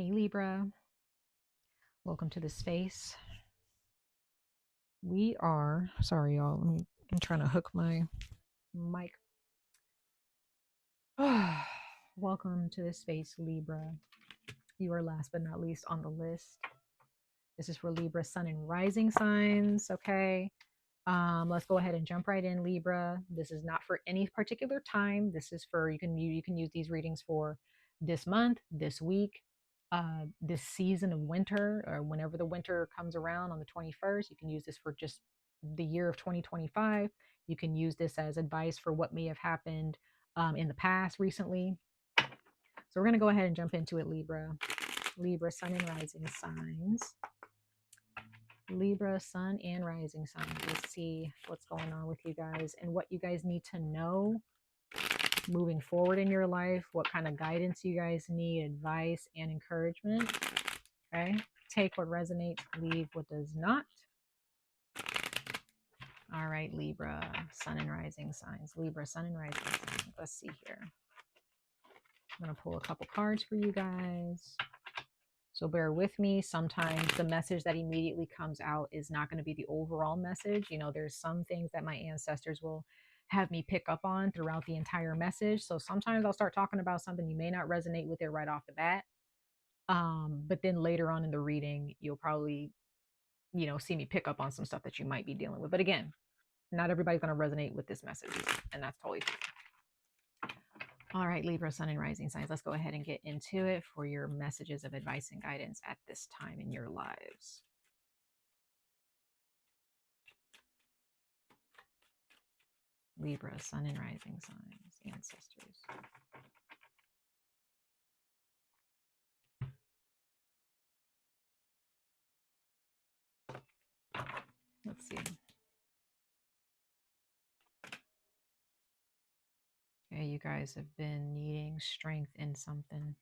Hey Libra, welcome to the space. We are, sorry y'all, I'm trying to hook my mic. Welcome to the space, Libra. You are last but not least on the list. This is for Libra, sun and rising signs, okay? Let's go ahead and jump right in, Libra. This is not for any particular time. This is for, you can use these readings for this month, this week, this season of winter, or whenever the winter comes around on the 21st. You can use this for just the year of 2025. You can use this as advice for what may have happened in the past recently. So we're going to go ahead and jump into it, Libra. Libra, sun and rising signs. Libra, sun and rising signs. Let's see what's going on with you guys and what you guys need to know moving forward in your life, what kind of guidance you guys need, advice and encouragement. Okay, take what resonates, leave what does not. All right, Libra, sun and rising signs. Libra, sun and rising signs. Let's see here. I'm going to pull a couple cards for you guys. So bear with me. Sometimes the message that immediately comes out is not going to be the overall message. You know, there's some things that my ancestors will have me pick up on throughout the entire message. So sometimes I'll start talking about something, you may not resonate with it right off the bat. But then later on in the reading, you'll probably, you know, see me pick up on some stuff that you might be dealing with. But again, not everybody's going to resonate with this message, and that's totally fine. All right, Libra, sun and rising signs. Let's go ahead and get into it for your messages of advice and guidance at this time in your lives. Libra, sun and rising signs, ancestors. Let's see. Okay, you guys have been needing strength in something.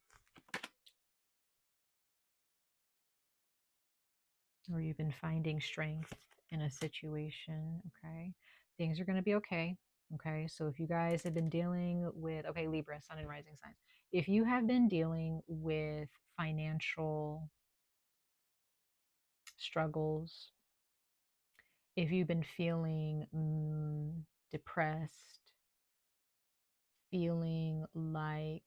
Or you've been finding strength in a situation, okay? Things are going to be okay, okay? So if you guys have been dealing with, okay, Libra, sun and rising signs. If you have been dealing with financial struggles, if you've been feeling depressed, feeling like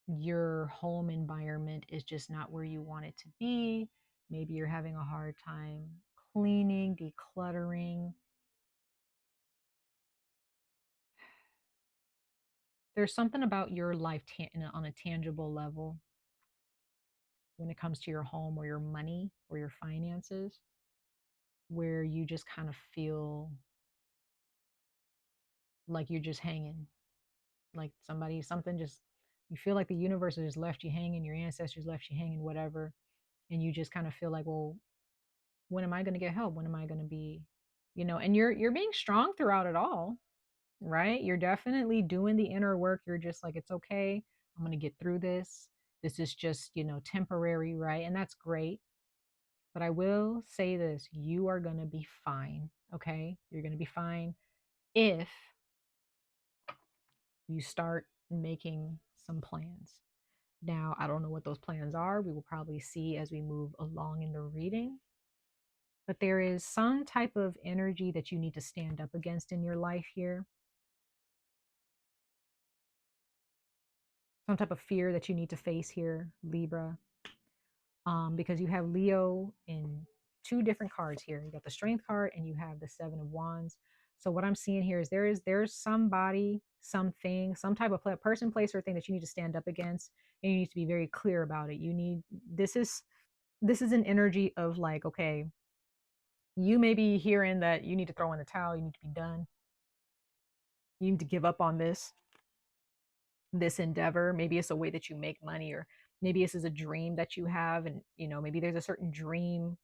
your home environment is just not where you want it to be, maybe you're having a hard time cleaning, decluttering. There's something about your life on a tangible level when it comes to your home or your money or your finances, where you just kind of feel like you're just hanging, like something just, you feel like the universe has just left you hanging, your ancestors left you hanging, whatever. And you just kind of feel like, well, when am I going to get help? When am I going to be, you know, and you're being strong throughout it all, right? You're definitely doing the inner work. You're just like, it's okay. I'm going to get through this. This is just, you know, temporary, right? And that's great. But I will say this, you are going to be fine, okay? You're going to be fine if you start making some plans. Now, I don't know what those plans are. We will probably see as we move along in the reading. But there is some type of energy that you need to stand up against in your life here. Some type of fear that you need to face here, Libra. Because you have Leo in two different cards here. You got the Strength card and you have the Seven of Wands. So what I'm seeing here is there's somebody, something, some type of person, place, or thing that you need to stand up against, and you need to be very clear about it. You need, this is an energy of like, okay, you may be hearing that you need to throw in the towel, you need to be done, you need to give up on this endeavor. Maybe it's a way that you make money, or maybe this is a dream that you have, and you know, maybe there's a certain dream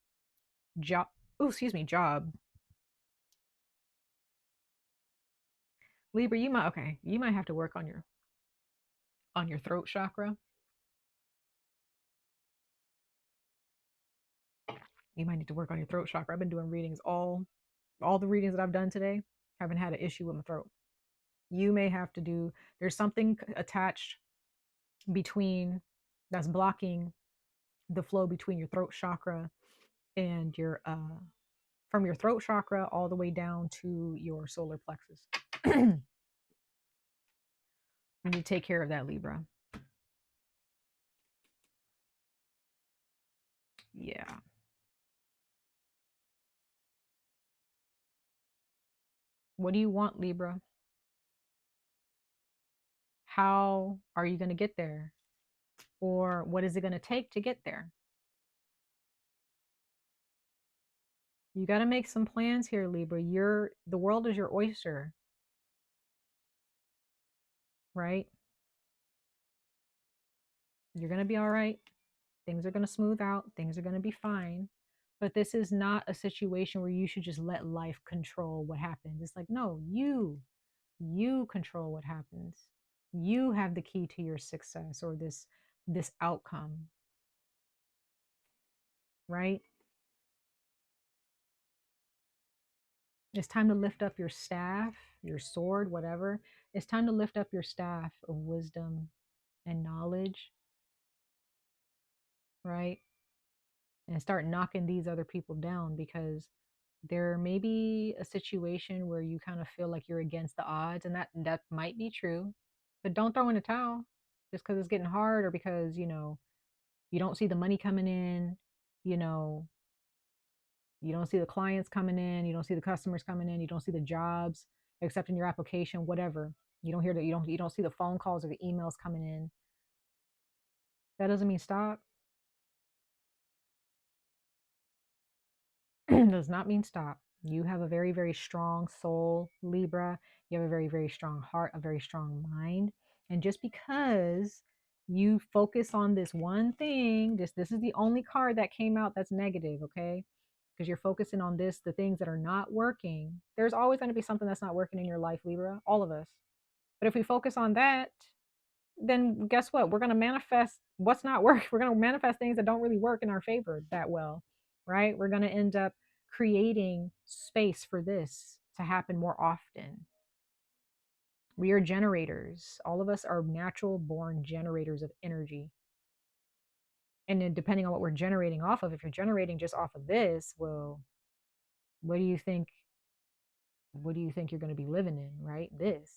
job, job. Libra, you might have to work on your throat chakra. You might need to work on your throat chakra. I've been doing readings, all the readings that I've done today, haven't had an issue with my throat. You may have to do, there's something attached between that's blocking the flow between your throat chakra and your from your throat chakra all the way down to your solar plexus. You need to take care of that, Libra. Yeah. What do you want, Libra? How are you going to get there? Or what is it going to take to get there? You got to make some plans here, Libra. The world is your oyster, right? You're going to be all right. Things are going to smooth out. Things are going to be fine. But this is not a situation where you should just let life control what happens. It's like, no, you control what happens. You have the key to your success or this outcome, right? It's time to lift up your staff, your sword, whatever. It's time to lift up your staff of wisdom and knowledge, right? And start knocking these other people down, because there may be a situation where you kind of feel like you're against the odds, and that might be true. But don't throw in a towel just because it's getting hard, or because, you don't see the money coming in, you know, you don't see the clients coming in, you don't see the customers coming in, you don't see the jobs accepting your application, whatever. You don't hear that, you don't see the phone calls or the emails coming in. That doesn't mean stop. Does not mean stop. You have a very, very strong soul, Libra. You have a very, very strong heart, a very strong mind. And just because you focus on this one thing, this is the only card that came out that's negative, okay? Because you're focusing on the things that are not working. There's always going to be something that's not working in your life, Libra, all of us. But if we focus on that, then guess what? We're going to manifest what's not working. We're going to manifest things that don't really work in our favor that well, right? We're going to end up creating space for this to happen more often. We are generators. All of us are natural born generators of energy. And then depending on what we're generating off of, if you're generating just off of this, well, what do you think? What do you think you're going to be living in, right? This.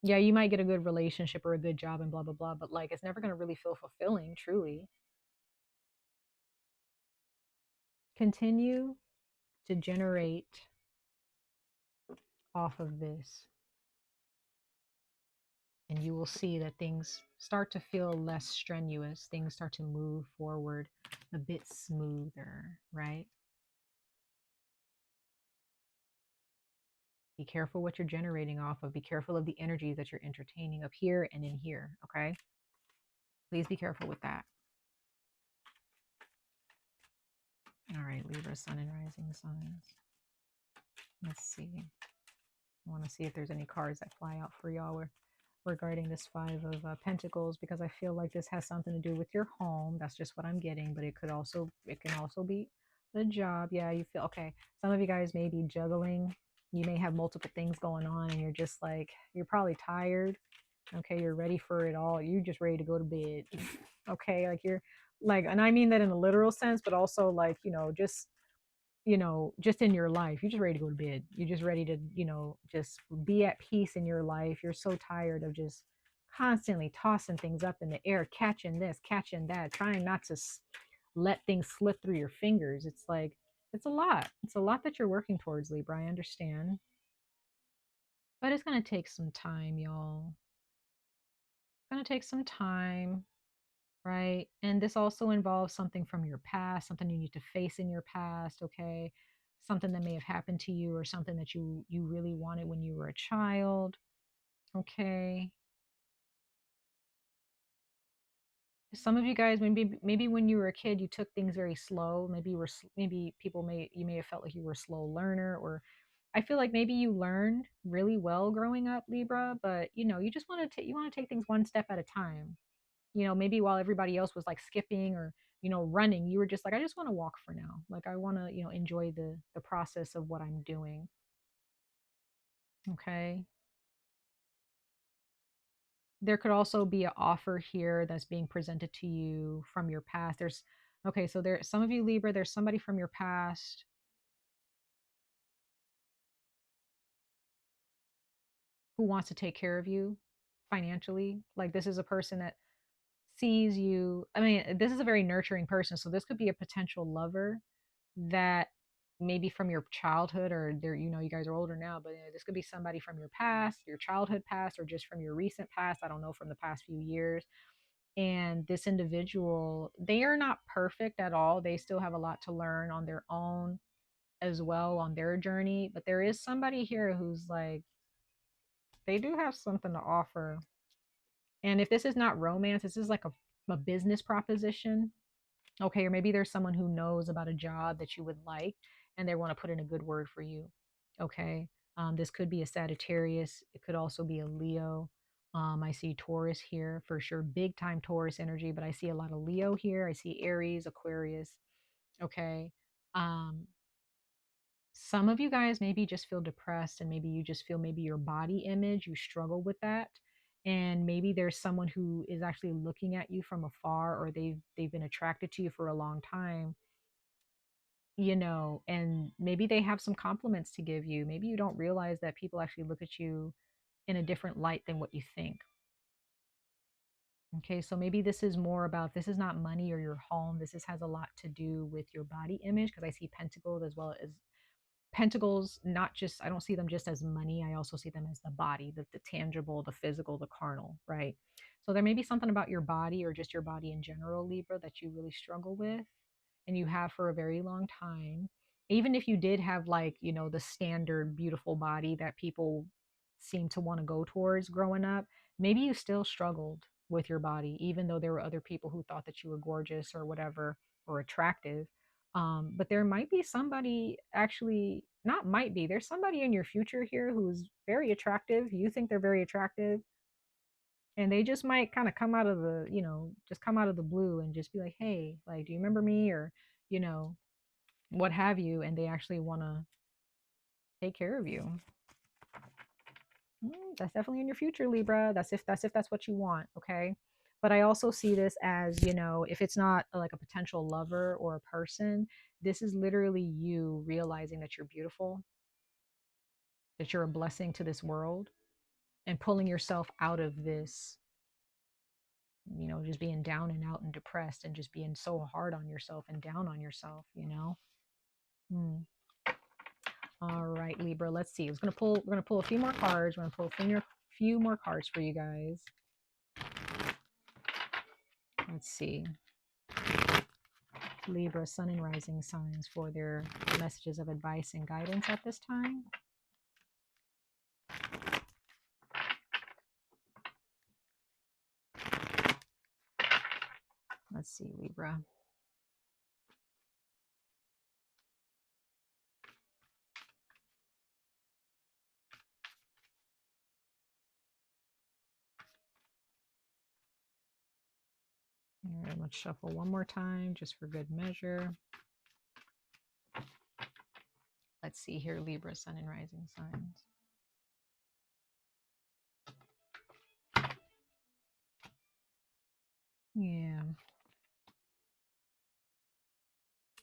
Yeah, you might get a good relationship or a good job and blah, blah, blah, but like it's never going to really feel fulfilling, truly. Continue to generate off of this, and you will see that things start to feel less strenuous. Things start to move forward a bit smoother, right? Be careful what you're generating off of. Be careful of the energies that you're entertaining up here and in here, okay? Please be careful with that. All right, Libra, Sun and Rising signs. Let's see. I want to see if there's any cards that fly out for y'all regarding this Five of Pentacles, because I feel like this has something to do with your home. That's just what I'm getting, but it can also be the job. Yeah, you feel okay. Some of you guys may be juggling. You may have multiple things going on, and you're just like, you're probably tired. Okay, you're ready for it all. You're just ready to go to bed. Okay, like you're like, and I mean that in a literal sense, but also like, just in your life, you're just ready to go to bed. You're just ready to, just be at peace in your life. You're so tired of just constantly tossing things up in the air, catching this, catching that, trying not to let things slip through your fingers. It's like, it's a lot. It's a lot that you're working towards, Libra. I understand. But it's going to take some time, y'all. It's going to take some time, right? And this also involves something from your past, something you need to face in your past, okay? Something that may have happened to you, or something that you really wanted when you were a child, okay? Some of you guys, maybe when you were a kid, you took things very slow. Maybe you may have felt like you were a slow learner, or I feel like maybe you learned really well growing up, Libra, but you just want to take things one step at a time. Maybe while everybody else was like skipping or, running, you were just like, I just want to walk for now. Like I want to, enjoy the process of what I'm doing. Okay. There could also be an offer here that's being presented to you from your past. There's okay, so there some of you Libra, there's somebody from your past who wants to take care of you financially. Like this is a person that sees you. I mean, this is a very nurturing person, so this could be a potential lover that maybe from your childhood, or they're, you guys are older now, but this could be somebody from your past, your childhood past, or just from your recent past. I don't know, from the past few years. And this individual, they are not perfect at all. They still have a lot to learn on their own as well on their journey. But there is somebody here who's like, they do have something to offer. And if this is not romance, this is like a business proposition. Okay, or maybe there's someone who knows about a job that you would like and they want to put in a good word for you. Okay, this could be a Sagittarius, it could also be a Leo. I see Taurus here for sure, big time Taurus energy, but I see a lot of Leo here. I see Aries, Aquarius. Okay. Um, some of you guys maybe just feel depressed, and maybe you just feel maybe your body image, you struggle with that. And maybe there's someone who is actually looking at you from afar, or they've been attracted to you for a long time, and maybe they have some compliments to give you. Maybe you don't realize that people actually look at you in a different light than what you think. Okay, so maybe this is more about, this is not money or your home. This has a lot to do with your body image, because I see pentacles as well as pentacles. Not just, I don't see them just as money, I also see them as the body, the tangible, the physical, the carnal, right? So there may be something about your body, or just your body in general, Libra, that you really struggle with, and you have for a very long time. Even if you did have, like, the standard beautiful body that people seem to want to go towards growing up, maybe you still struggled with your body, even though there were other people who thought that you were gorgeous or whatever, or attractive. But there might be somebody, actually, not might be, there's somebody in your future here who's very attractive. You think they're very attractive, and they just might kind of come out of the, just come out of the blue and just be like, hey, like, do you remember me? Or, you know, what have you. And they actually want to take care of you. That's definitely in your future, Libra. That's if that's what you want. Okay. But I also see this as, if it's not like a potential lover or a person, this is literally you realizing that you're beautiful, that you're a blessing to this world, and pulling yourself out of this, just being down and out and depressed, and just being so hard on yourself and down on yourself. Hmm. All right, Libra. Let's see. We're gonna pull a few more cards. We're gonna pull a few more cards for you guys. Let's see. Libra, Sun and Rising signs for their messages of advice and guidance at this time. Let's see, Libra. All right, let's shuffle one more time just for good measure. Let's see here, Libra, Sun and Rising signs. Yeah.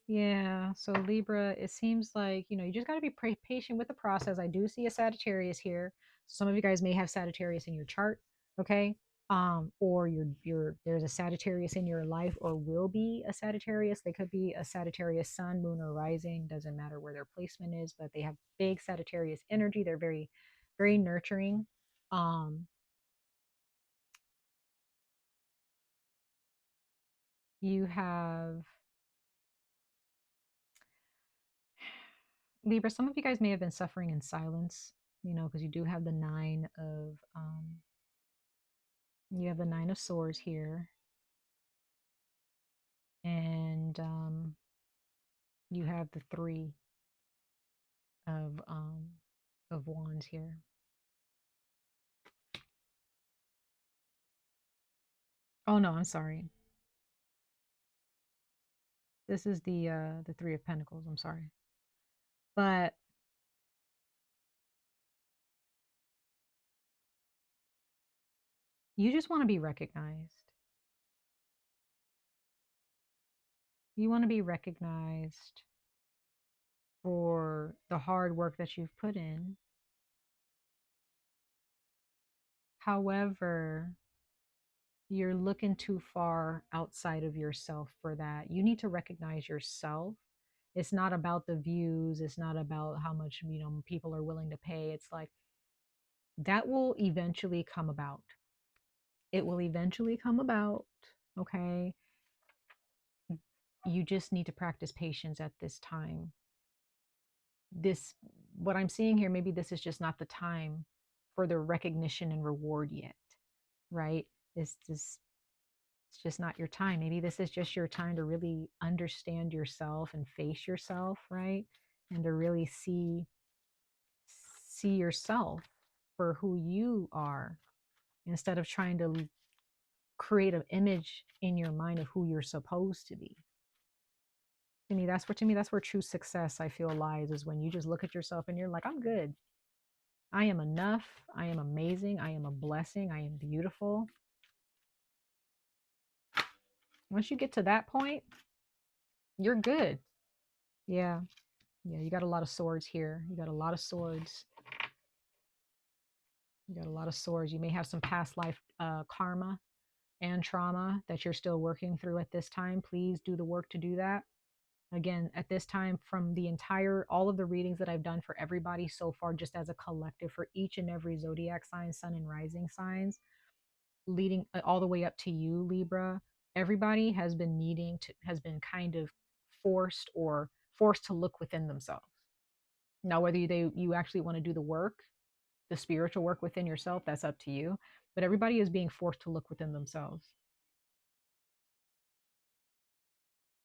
Yeah. So Libra, it seems like, you just got to be patient with the process. I do see a Sagittarius here. So some of you guys may have Sagittarius in your chart. Okay. Or there's a Sagittarius in your life, or will be a Sagittarius. They could be a Sagittarius sun, moon, or rising. Doesn't matter where their placement is, but they have big Sagittarius energy. They're very, very nurturing. Um, you have Libra, some of you guys may have been suffering in silence, because you do have the you have the Nine of Swords here, and you have the Three of Wands here. Oh no, I'm sorry. This is the Three of Pentacles. I'm sorry, but You just want to be recognized. You want to be recognized for the hard work that you've put in. However, you're looking too far outside of yourself for that. You need to recognize yourself. It's not about the views, it's not about how much, people are willing to pay. It's like that will eventually come about. It will eventually come about, okay? You just need to practice patience at this time. This, what I'm seeing here, maybe this is just not the time for the recognition and reward yet, right? This it's just not your time. Maybe this is just your time to really understand yourself and face yourself, right? And to really see yourself for who you are, instead of trying to create an image in your mind of who you're supposed to be. To me, that's where true success, I feel, lies, is when you just look at yourself and you're like, I'm good. I am enough. I am amazing. I am a blessing. I am beautiful. Once you get to that point, you're good. Yeah. Yeah. You got a lot of swords here. You got a lot of swords. You got a lot of swords. You may have some past life karma and trauma that you're still working through at this time. Please do the work to do that. Again, at this time, from all of the readings that I've done for everybody so far, just as a collective, for each and every zodiac sign, sun and rising signs, leading all the way up to you, Libra, everybody has been kind of forced to look within themselves. Now, whether you actually want to do the work, the spiritual work within yourself, that's up to you. But everybody is being forced to look within themselves.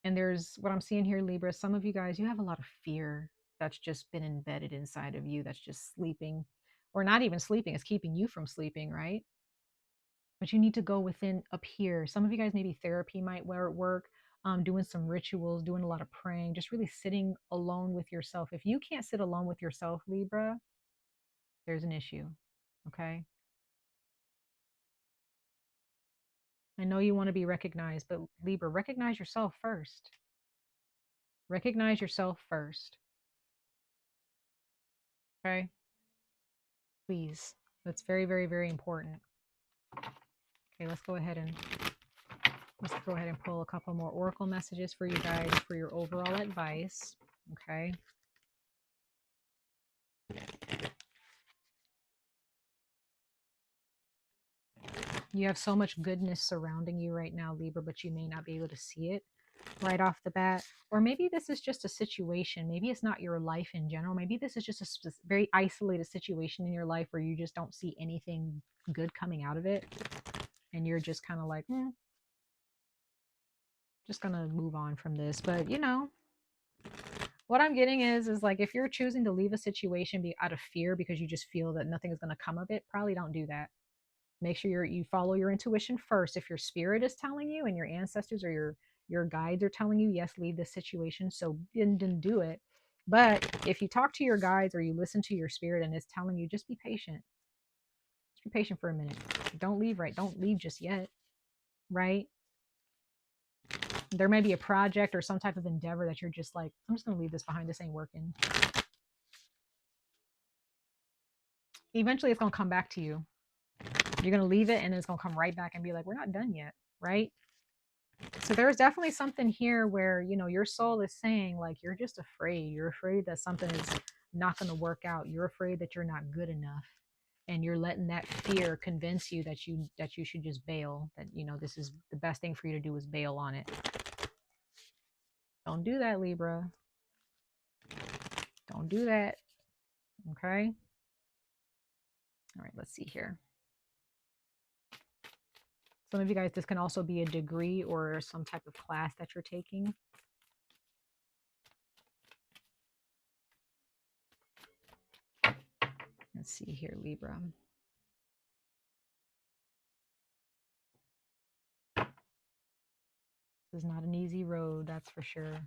And there's what I'm seeing here, Libra. Some of you guys, you have a lot of fear that's just been embedded inside of you, that's just sleeping, or not even sleeping, it's keeping you from sleeping, right? But you need to go within up here. Some of you guys, maybe therapy might work, doing some rituals, doing a lot of praying, just really sitting alone with yourself. If you can't sit alone with yourself, Libra, there's an issue. Okay. I know you want to be recognized, but Libra, recognize yourself first. Recognize yourself first. Okay. Please. That's very, very, very important. Okay, let's go ahead and pull a couple more oracle messages for you guys for your overall advice. Okay. You have so much goodness surrounding you right now, Libra, but you may not be able to see it right off the bat. Or maybe this is just a situation. Maybe it's not your life in general. Maybe this is just a very isolated situation in your life where you just don't see anything good coming out of it. And you're just kind of like, just going to move on from this. But, what I'm getting is like, if you're choosing to leave a situation out of fear because you just feel that nothing is going to come of it, probably don't do that. Make sure you follow your intuition first. If your spirit is telling you and your ancestors or your guides are telling you, yes, leave this situation, so then do it. But if you talk to your guides or you listen to your spirit and it's telling you, just be patient. Just be patient for a minute. Don't leave just yet, right? There may be a project or some type of endeavor that you're just like, I'm just going to leave this behind. This ain't working. Eventually, it's going to come back to you. You're going to leave it and it's going to come right back and be like, we're not done yet, right? So there's definitely something here where, your soul is saying, like, you're just afraid. You're afraid that something is not going to work out. You're afraid that you're not good enough. And you're letting that fear convince you that you should just bail, that, this is the best thing for you to do is bail on it. Don't do that, Libra. Don't do that. Okay. All right, let's see here. Some of you guys, this can also be a degree or some type of class that you're taking. Let's see here, Libra. This is not an easy road, that's for sure.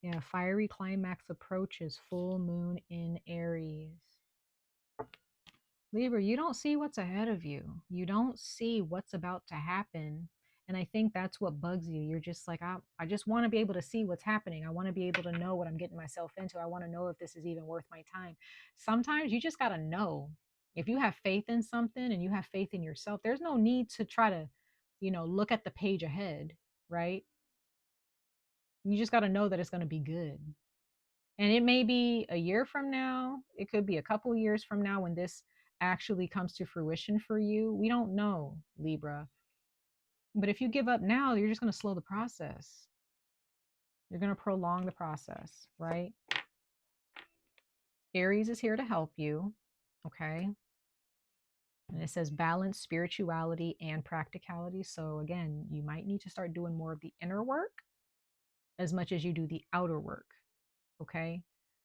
Yeah, fiery climax approaches, full moon in Aries. Libra, you don't see what's ahead of you. You don't see what's about to happen. And I think that's what bugs you. You're just like, I just want to be able to see what's happening. I want to be able to know what I'm getting myself into. I want to know if this is even worth my time. Sometimes you just got to know. If you have faith in something and you have faith in yourself, there's no need to try to, look at the page ahead, right? You just got to know that it's going to be good. And it may be a year from now, it could be a couple years from now when this actually comes to fruition for you. We don't know, Libra. But if you give up now, you're just going to slow the process. You're going to prolong the process, right? Aries is here to help you, okay? And it says balance spirituality and practicality. So again, you might need to start doing more of the inner work as much as you do the outer work, okay?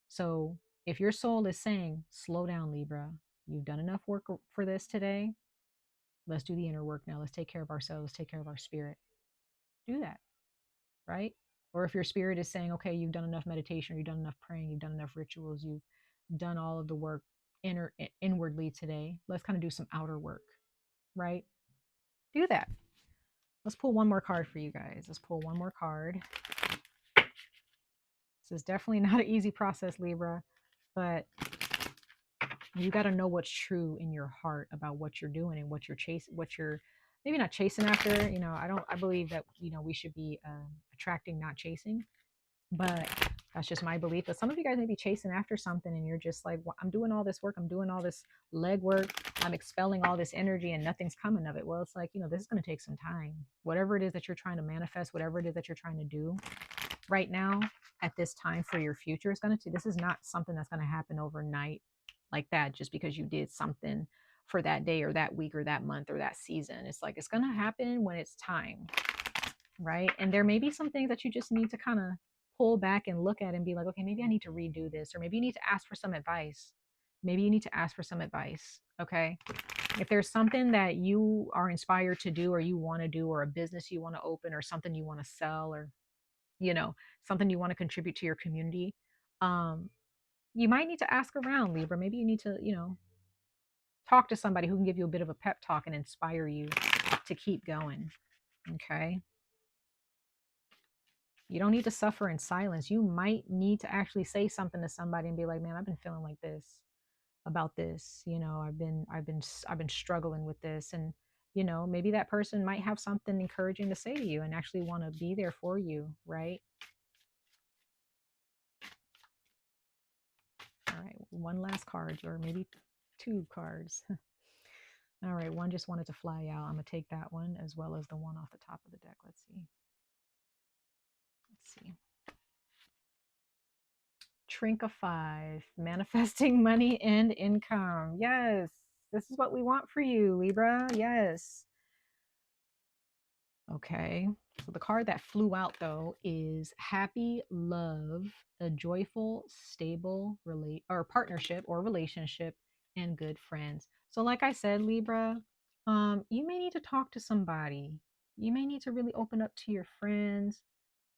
So if your soul is saying, slow down, Libra, you've done enough work for this today. Let's do the inner work now. Let's take care of ourselves. Let's take care of our spirit. Do that, right? Or if your spirit is saying, okay, you've done enough meditation, or you've done enough praying, you've done enough rituals, you've done all of the work inwardly today. Let's kind of do some outer work, right? Do that. Let's pull one more card for you guys. Let's pull one more card. This is definitely not an easy process, Libra, but you got to know what's true in your heart about what you're doing and what you're chasing, what you're maybe not chasing after. I believe that, we should be attracting, not chasing, but that's just my belief. But some of you guys may be chasing after something and you're just like, well, I'm doing all this work. I'm doing all this leg work. I'm expelling all this energy and nothing's coming of it. Well, it's like, this is going to take some time. Whatever it is that you're trying to manifest, whatever it is that you're trying to do right now at this time for your future is this is not something that's going to happen overnight like that, just because you did something for that day or that week or that month or that season. It's like, it's going to happen when it's time, right? And there may be some things that you just need to kind of pull back and look at and be like, okay, maybe I need to redo this, or maybe you need to ask for some advice. Maybe you need to ask for some advice. Okay. If there's something that you are inspired to do, or you want to do, or a business you want to open, or something you want to sell, or, something you want to contribute to your community, you might need to ask around, Libra. Maybe you need to, talk to somebody who can give you a bit of a pep talk and inspire you to keep going. Okay. You don't need to suffer in silence. You might need to actually say something to somebody and be like, man, I've been feeling like this about this. I've been struggling with this. And, maybe that person might have something encouraging to say to you and actually want to be there for you. Right. All right. One last card, or maybe two cards. All right. One just wanted to fly out. I'm going to take that one as well as the one off the top of the deck. Let's see. Trink of 5, manifesting money and income. Yes, this is what we want for you, Libra. Yes. Okay. So the card that flew out though is happy love, a joyful, stable partnership or relationship, and good friends. So like I said, Libra, you may need to talk to somebody. You may need to really open up to your friends.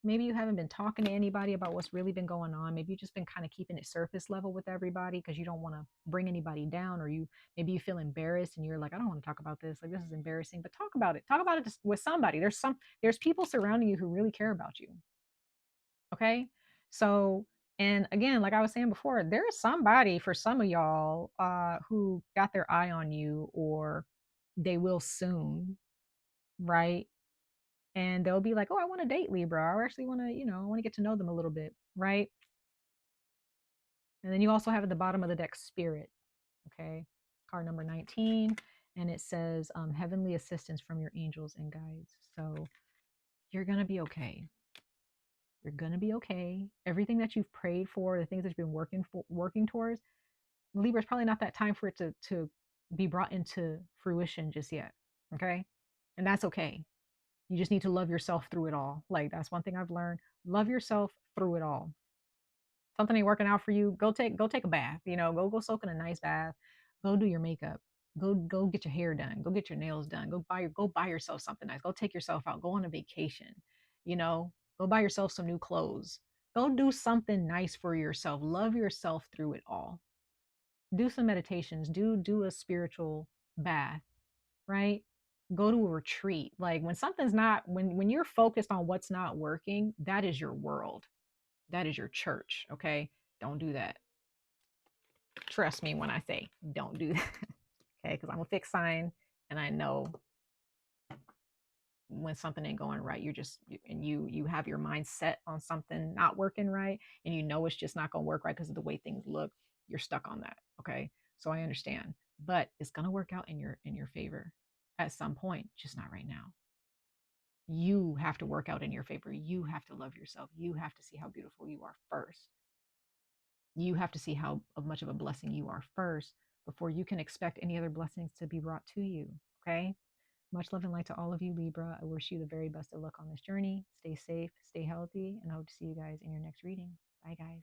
Maybe you haven't been talking to anybody about what's really been going on. Maybe you've just been kind of keeping it surface level with everybody because you don't want to bring anybody down, or maybe you feel embarrassed and you're like, I don't want to talk about this. Like, this is embarrassing, but talk about it. Talk about it with somebody. There's people surrounding you who really care about you. Okay. So, and again, like I was saying before, there's somebody for some of y'all who got their eye on you, or they will soon, right? And they'll be like, oh, I want to date Libra. I actually want to, I want to get to know them a little bit, right? And then you also have at the bottom of the deck Spirit, okay? Card number 19. And it says heavenly assistance from your angels and guides. So you're going to be okay. You're going to be okay. Everything that you've prayed for, the things that you've been working towards, Libra, is probably not that time for it to be brought into fruition just yet, okay? And that's okay. You just need to love yourself through it all. Like, that's one thing I've learned. Love yourself through it all. Something ain't working out for you, go take a bath. Go soak in a nice bath. Go do your makeup. Go get your hair done. Go get your nails done. Go buy yourself something nice. Go take yourself out. Go on a vacation. Go buy yourself some new clothes. Go do something nice for yourself. Love yourself through it all. do some meditations, do a spiritual bath, right? Go to a retreat. Like when something's not, when you're focused on what's not working, that is your world. That is your church. Okay. Don't do that. Trust me when I say don't do that. Okay. Because I'm a fixed sign and I know when something ain't going right, you're just and you have your mind set on something not working right, and you know it's just not going to work right because of the way things look. You're stuck on that. Okay. So I understand, but it's going to work out in your favor at some point, just not right now. You have to work out in your favor. You have to love yourself. You have to see how beautiful you are first. You have to see how much of a blessing you are first before you can expect any other blessings to be brought to you. Okay. Much love and light to all of you, Libra. I wish you the very best of luck on this journey. Stay safe, stay healthy, and I hope to see you guys in your next reading. Bye, guys.